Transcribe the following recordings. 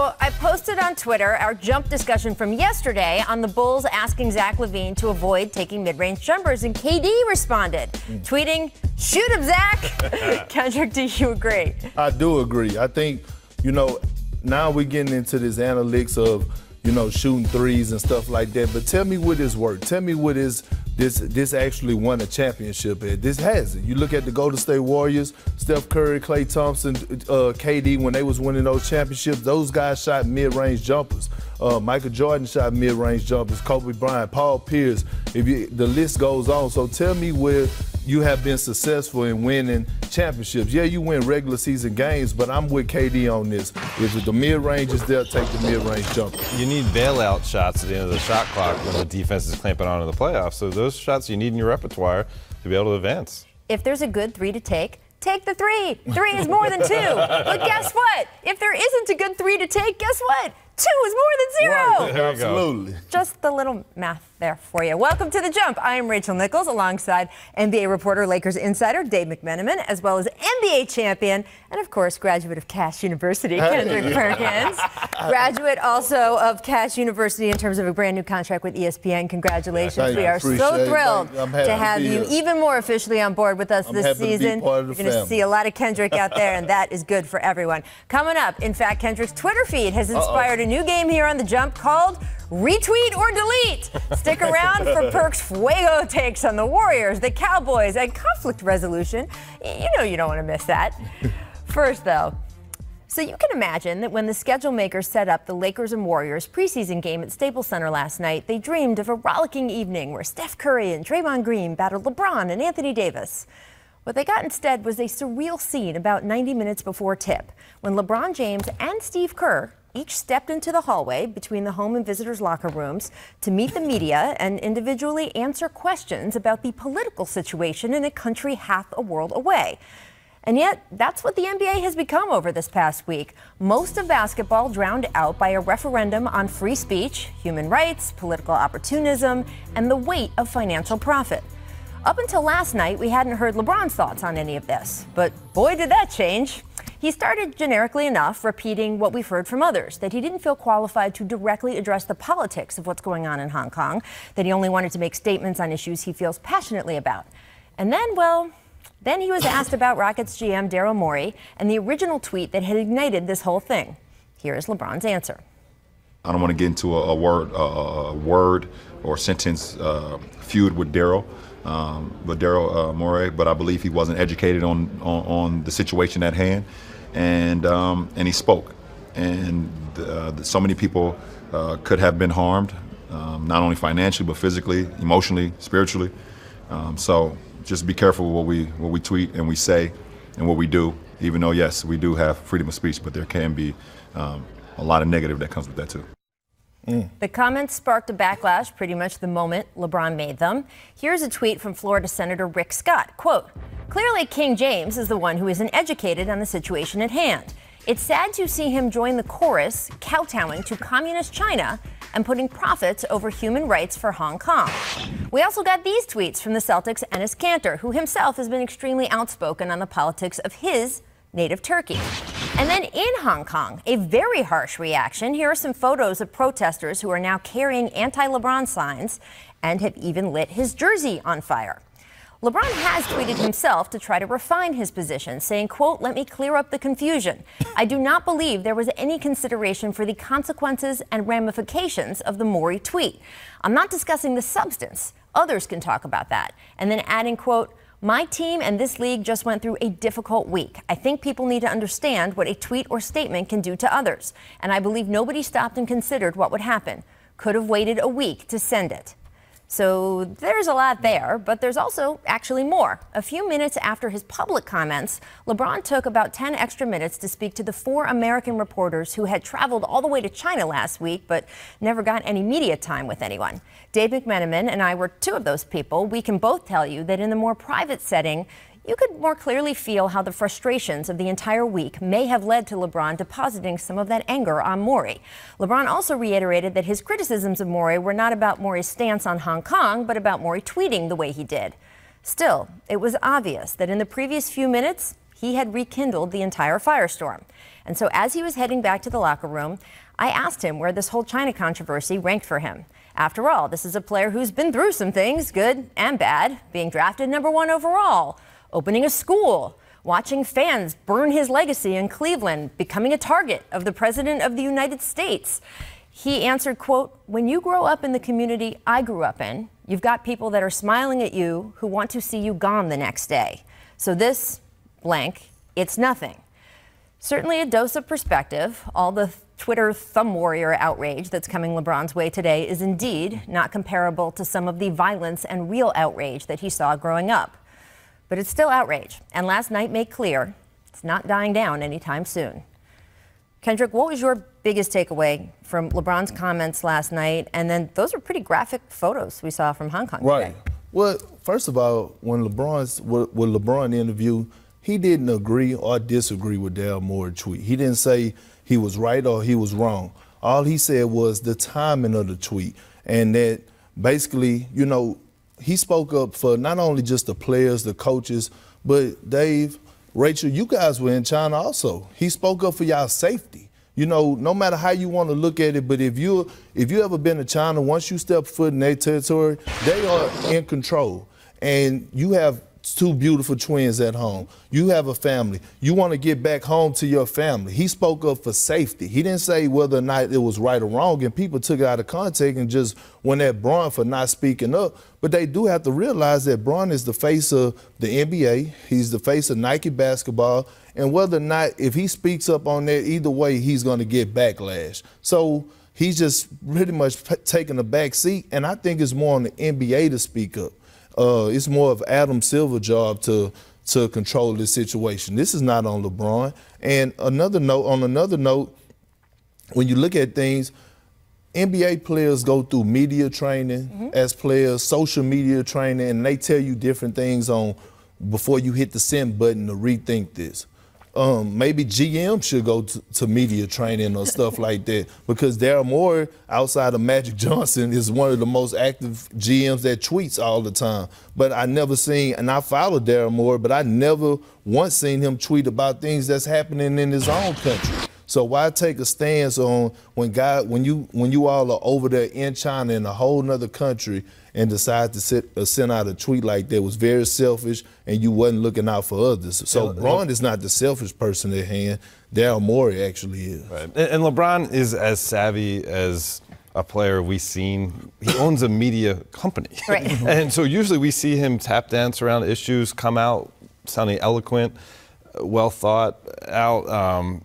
So I posted on Twitter our jump discussion from yesterday on the Bulls asking Zach LaVine to avoid taking mid-range jumpers, and KD responded, tweeting, "Shoot him, Zach." Kendrick, do you agree? I do agree. I think, now we're getting into this analytics of, shooting threes and stuff like that. But tell me what this worked. Tell me what is this actually won a championship at. This hasn't. You look at the Golden State Warriors, Steph Curry, Klay Thompson, KD, when they was winning those championships, those guys shot mid-range jumpers. Michael Jordan shot mid-range jumpers, Kobe Bryant, Paul Pierce. The list goes on. So tell me where you have been successful in winning championships. Yeah, you win regular season games, but I'm with KD on this. If the mid-range is there, take the mid-range jumper. You need bailout shots at the end of the shot clock when the defense is clamping on in the playoffs. So those shots you need in your repertoire to be able to advance. If there's a good three to take the three. 3 is more than 2. But guess what? If there isn't a good 3 to take, guess what? 2 is more than 0. Right, absolutely. Just the little math there for you. Welcome to The Jump. I am Rachel Nichols alongside NBA reporter, Lakers insider Dave McMenamin, as well as NBA champion and, of course, graduate of Cass University, Kendrick Perkins. Graduate also of Cass University in terms of a brand new contract with ESPN. Congratulations. We are so thrilled to have you even more officially on board with us this season. You're going to see a lot of Kendrick out there, and that is good for everyone. Coming up, in fact, Kendrick's Twitter feed has inspired a new game here on The Jump called Retweet or Delete. Stick around for Perk's fuego takes on the Warriors, the Cowboys, and conflict resolution. You know you don't want to miss that. First, though, so you can imagine that when the schedule makers set up the Lakers and Warriors preseason game at Staples Center last night, they dreamed of a rollicking evening where Steph Curry and Draymond Green battled LeBron and Anthony Davis. What they got instead was a surreal scene about 90 minutes before tip, when LeBron James and Steve Kerr each stepped into the hallway between the home and visitors' locker rooms to meet the media and individually answer questions about the political situation in a country half a world away. And yet, that's what the NBA has become over this past week. Most of basketball drowned out by a referendum on free speech, human rights, political opportunism, and the weight of financial profit. Up until last night, we hadn't heard LeBron's thoughts on any of this. But boy, did that change. He started generically enough, repeating what we've heard from others, that he didn't feel qualified to directly address the politics of what's going on in Hong Kong, that he only wanted to make statements on issues he feels passionately about. And then he was asked about Rockets GM Daryl Morey and the original tweet that had ignited this whole thing. Here's LeBron's answer. I don't want to get into a word or sentence feud with Daryl. Morey, but I believe he wasn't educated on the situation at hand, and he spoke, and so many people could have been harmed, not only financially but physically, emotionally, spiritually. So just be careful what we tweet and we say and what we do. Even though yes, we do have freedom of speech, but there can be a lot of negative that comes with that too. The comments sparked a backlash pretty much the moment LeBron made them. Here's a tweet from Florida Senator Rick Scott. Quote, "Clearly King James is the one who isn't educated on the situation at hand. It's sad to see him join the chorus kowtowing to communist China and putting profits over human rights for Hong Kong." We also got these tweets from the Celtics' Enes Kanter, who himself has been extremely outspoken on the politics of his native Turkey. And then in Hong Kong, a very harsh reaction. Here are some photos of protesters who are now carrying anti-LeBron signs and have even lit his jersey on fire. LeBron has tweeted himself to try to refine his position, saying, quote, "Let me clear up the confusion. I do not believe there was any consideration for the consequences and ramifications of the Morey tweet. I'm not discussing the substance. Others can talk about that." And then adding, quote, "My team and this league just went through a difficult week. I think people need to understand what a tweet or statement can do to others. And I believe nobody stopped and considered what would happen. Could have waited a week to send it." So there's a lot there, but there's also actually more. A few minutes after his public comments, LeBron took about 10 extra minutes to speak to the 4 American reporters who had traveled all the way to China last week, but never got any media time with anyone. Dave McMenamin and I were 2 of those people. We can both tell you that in the more private setting, you could more clearly feel how the frustrations of the entire week may have led to LeBron depositing some of that anger on Morey. LeBron also reiterated that his criticisms of Morey were not about Morey's stance on Hong Kong, but about Morey tweeting the way he did. Still, it was obvious that in the previous few minutes, he had rekindled the entire firestorm. And so as he was heading back to the locker room, I asked him where this whole China controversy ranked for him. After all, this is a player who's been through some things, good and bad, being drafted #1 overall, opening a school, watching fans burn his legacy in Cleveland, becoming a target of the President of the United States. He answered, quote, "When you grow up in the community I grew up in, you've got people that are smiling at you who want to see you gone the next day. So this blank, it's nothing." Certainly a dose of perspective. All the Twitter thumb warrior outrage that's coming LeBron's way today is indeed not comparable to some of the violence and real outrage that he saw growing up. But it's still outrage, and last night made clear it's not dying down anytime soon. Kendrick, what was your biggest takeaway from LeBron's comments last night? And then those were pretty graphic photos we saw from Hong Kong today. Right. Well, first of all, when LeBron interview, he didn't agree or disagree with Daryl Morey's tweet. He didn't say he was right or he was wrong. All he said was the timing of the tweet, and that basically, you know, he spoke up for not only just the players, the coaches, but Dave, Rachel, you guys were in China also. He spoke up for y'all safety. You know, no matter how you want to look at it, but if you ever been to China, once you step foot in their territory, they are in control. And you have two beautiful twins at home. You have a family. You want to get back home to your family. He spoke up for safety. He didn't say whether or not it was right or wrong, and people took it out of context and just went at Bron for not speaking up. But they do have to realize that Bron is the face of the NBA. He's the face of Nike basketball. And whether or not, if he speaks up on that, either way, he's going to get backlash. So he's just pretty much taking a back seat. And I think it's more on the NBA to speak up. It's more of Adam Silver's job to control this situation. This is not on LeBron. And on another note, when you look at things, NBA players go through media training as players, social media training, and they tell you different things on before you hit the send button to rethink this. Maybe GM should go to media training or stuff like that, because Daryl Morey, outside of Magic Johnson, is one of the most active GMs that tweets all the time. But I never seen, and I follow Daryl Morey, but I never once seen him tweet about things that's happening in his own country. So why take a stance on when you all are over there in China in a whole nother country and decide to send out a tweet like that? Was very selfish, and you wasn't looking out for others. So LeBron is not the selfish person at hand. Daryl Morey actually is. Right. And LeBron is as savvy as a player we've seen. He owns a media company. Right. And so usually we see him tap dance around issues, come out sounding eloquent, well thought out,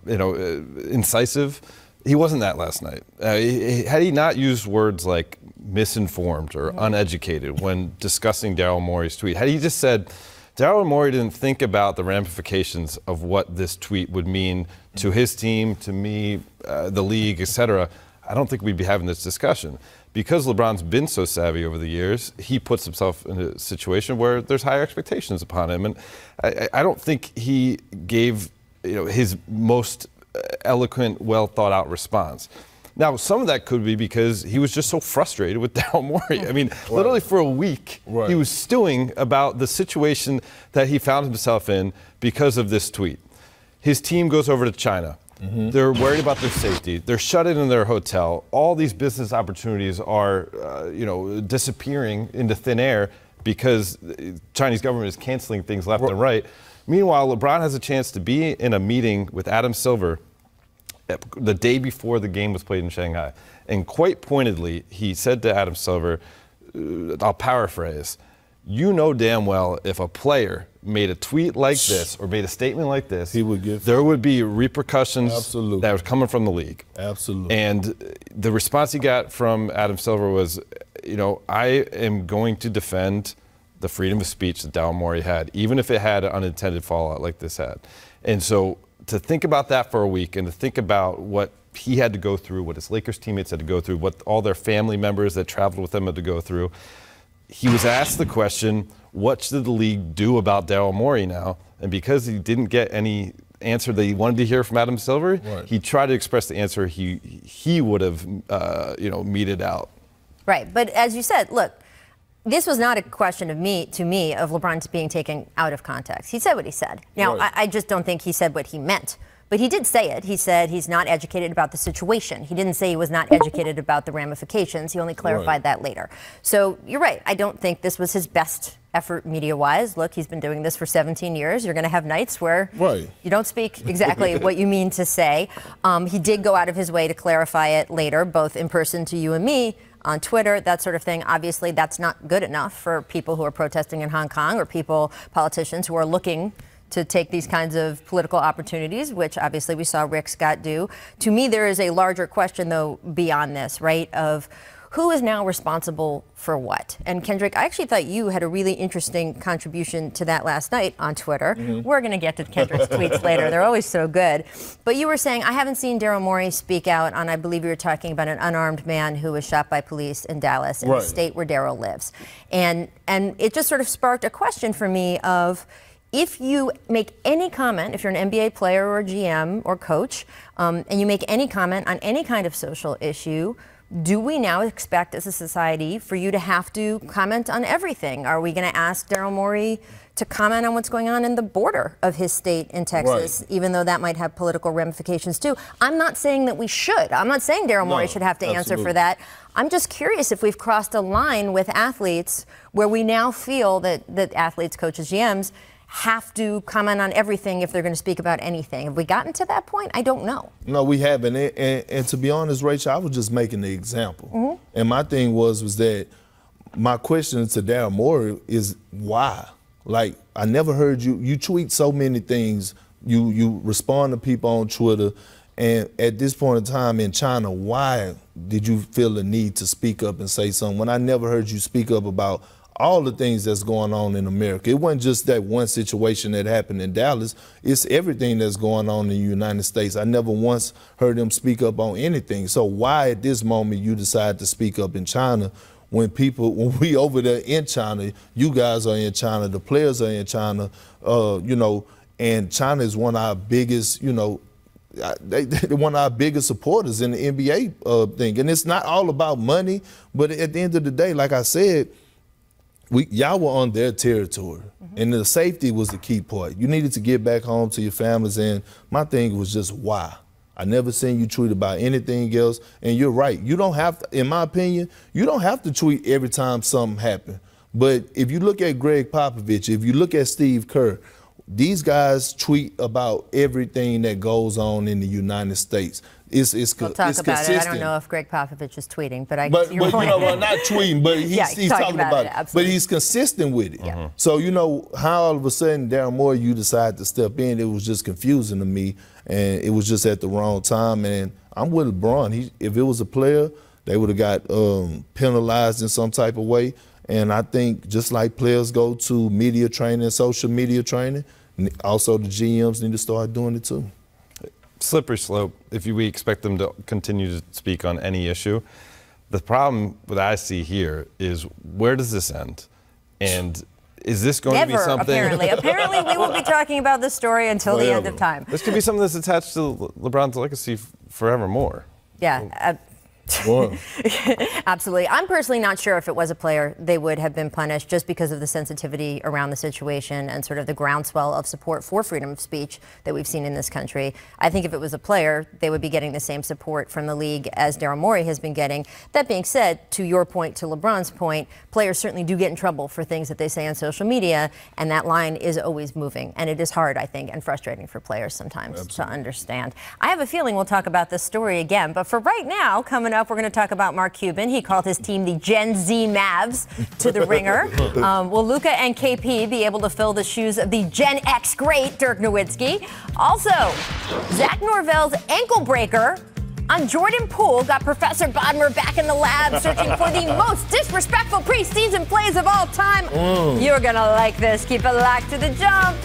incisive. He wasn't that last night. Had he not used words like misinformed or uneducated when discussing Daryl Morey's tweet, had he just said, Daryl Morey didn't think about the ramifications of what this tweet would mean to his team, to me, the league, etc., I don't think we'd be having this discussion. Because LeBron's been so savvy over the years, he puts himself in a situation where there's higher expectations upon him. And I don't think he gave his most eloquent, well thought out response. Now, some of that could be because he was just so frustrated with Daryl Morey. I mean, literally for a week, he was stewing about the situation that he found himself in because of this tweet. His team goes over to China. They're worried about their safety. They're shut in their hotel. All these business opportunities are, disappearing into thin air because the Chinese government is canceling things left and right. Meanwhile, LeBron has a chance to be in a meeting with Adam Silver the day before the game was played in Shanghai. And quite pointedly, he said to Adam Silver, I'll paraphrase, you know damn well if a player made a tweet like this or made a statement like this, there would be repercussions that was coming from the league. Absolutely. And the response he got from Adam Silver was, I am going to defend the freedom of speech that Daryl Morey had, even if it had an unintended fallout like this had. And so to think about that for a week and to think about what he had to go through, what his Lakers teammates had to go through, what all their family members that traveled with him had to go through, he was asked the question, what should the league do about Daryl Morey now? And because he didn't get any answer that he wanted to hear from Adam Silver, he tried to express the answer he would have, meted out. Right, but as you said, look, this was not a question of LeBron being taken out of context. He said what he said. Now, I just don't think he said what he meant But he did say it. He said he's not educated about the situation. He didn't say he was not educated about the ramifications. He only clarified that later. So you're right. I don't think this was his best effort media-wise. Look, he's been doing this for 17 years. You're going to have nights where you don't speak exactly what you mean to say. He did go out of his way to clarify it later, both in person to you and me, on Twitter, that sort of thing. Obviously, that's not good enough for people who are protesting in Hong Kong or politicians who are looking to take these kinds of political opportunities, which obviously we saw Rick Scott do. To me, there is a larger question, though, beyond this, right, of who is now responsible for what? And Kendrick, I actually thought you had a really interesting contribution to that last night on Twitter. We're going to get to Kendrick's tweets later. They're always so good. But you were saying, I haven't seen Daryl Morey speak out on, I believe you were talking about an unarmed man who was shot by police in Dallas, in the state where Daryl lives. And it just sort of sparked a question for me of, if you make any comment, if you're an NBA player or a GM or coach, and you make any comment on any kind of social issue, do we now expect as a society for you to have to comment on everything? Are we going to ask Daryl Morey to comment on what's going on in the border of his state in Texas, even though that might have political ramifications too? I'm not saying that we should. I'm not saying Daryl Morey should have to answer for that. I'm just curious if we've crossed a line with athletes where we now feel that athletes, coaches, GMs, have to comment on everything if they're going to speak about anything. Have we gotten to that point? I don't know. No, we haven't. And to be honest, Rachel, I was just making the example. And my thing was that my question to Daryl Morey is why? Like, I never heard you tweet so many things. You respond to people on Twitter. And at this point in time in China, why did you feel the need to speak up and say something when I never heard you speak up about all the things that's going on in America? It wasn't just that one situation that happened in Dallas. It's everything that's going on in the United States. I never once heard him speak up on anything. So why at this moment you decide to speak up in China when we over there in China, you guys are in China, the players are in China, and China is one of our biggest, they're one of our biggest supporters in the NBA thing. And it's not all about money, but at the end of the day, like I said, y'all were on their territory, and the safety was the key part. You needed to get back home to your families, and my thing was just why. I never seen you tweet about anything else, and you're right. You don't have to, in my opinion, you don't have to tweet every time something happens. But if you look at Greg Popovich, if you look at Steve Kerr, these guys tweet about everything that goes on in the United States. We'll talk about consistent. It. I don't know if Greg Popovich is tweeting, but not tweeting, but he's talking about it. But he's consistent with it. Yeah. So how all of a sudden Daryl Morey, you decided to step in, it was just confusing to me, and it was just at the wrong time. And I'm with LeBron. If it was a player, they would have got penalized in some type of way. And I think just like players go to media training, social media training, also the GMs need to start doing it too. Slippery slope if we expect them to continue to speak on any issue. The problem that I see here is, where does this end? And is this going to be something? Apparently we will be talking about this story until the end of time. This could be something that's attached to LeBron's legacy forevermore. Yeah. Absolutely. I'm personally not sure if it was a player, they would have been punished just because of the sensitivity around the situation and sort of the groundswell of support for freedom of speech that we've seen in this country. I think if it was a player, they would be getting the same support from the league as Daryl Morey has been getting. That being said, to your point, to LeBron's point, players certainly do get in trouble for things that they say on social media, and that line is always moving. And it is hard, I think, and frustrating for players sometimes to understand. I have a feeling we'll talk about this story again, but for right now, coming up, we're going to talk about Mark Cuban. He called his team the Gen Z Mavs to the ringer. Will Luka and KP be able to fill the shoes of the Gen X great Dirk Nowitzki? Also, Zach Norvell's ankle breaker on Jordan Poole got Professor Bodmer back in the lab searching for the most disrespectful preseason plays of all time. You're going to like this. Keep it locked to the Jump.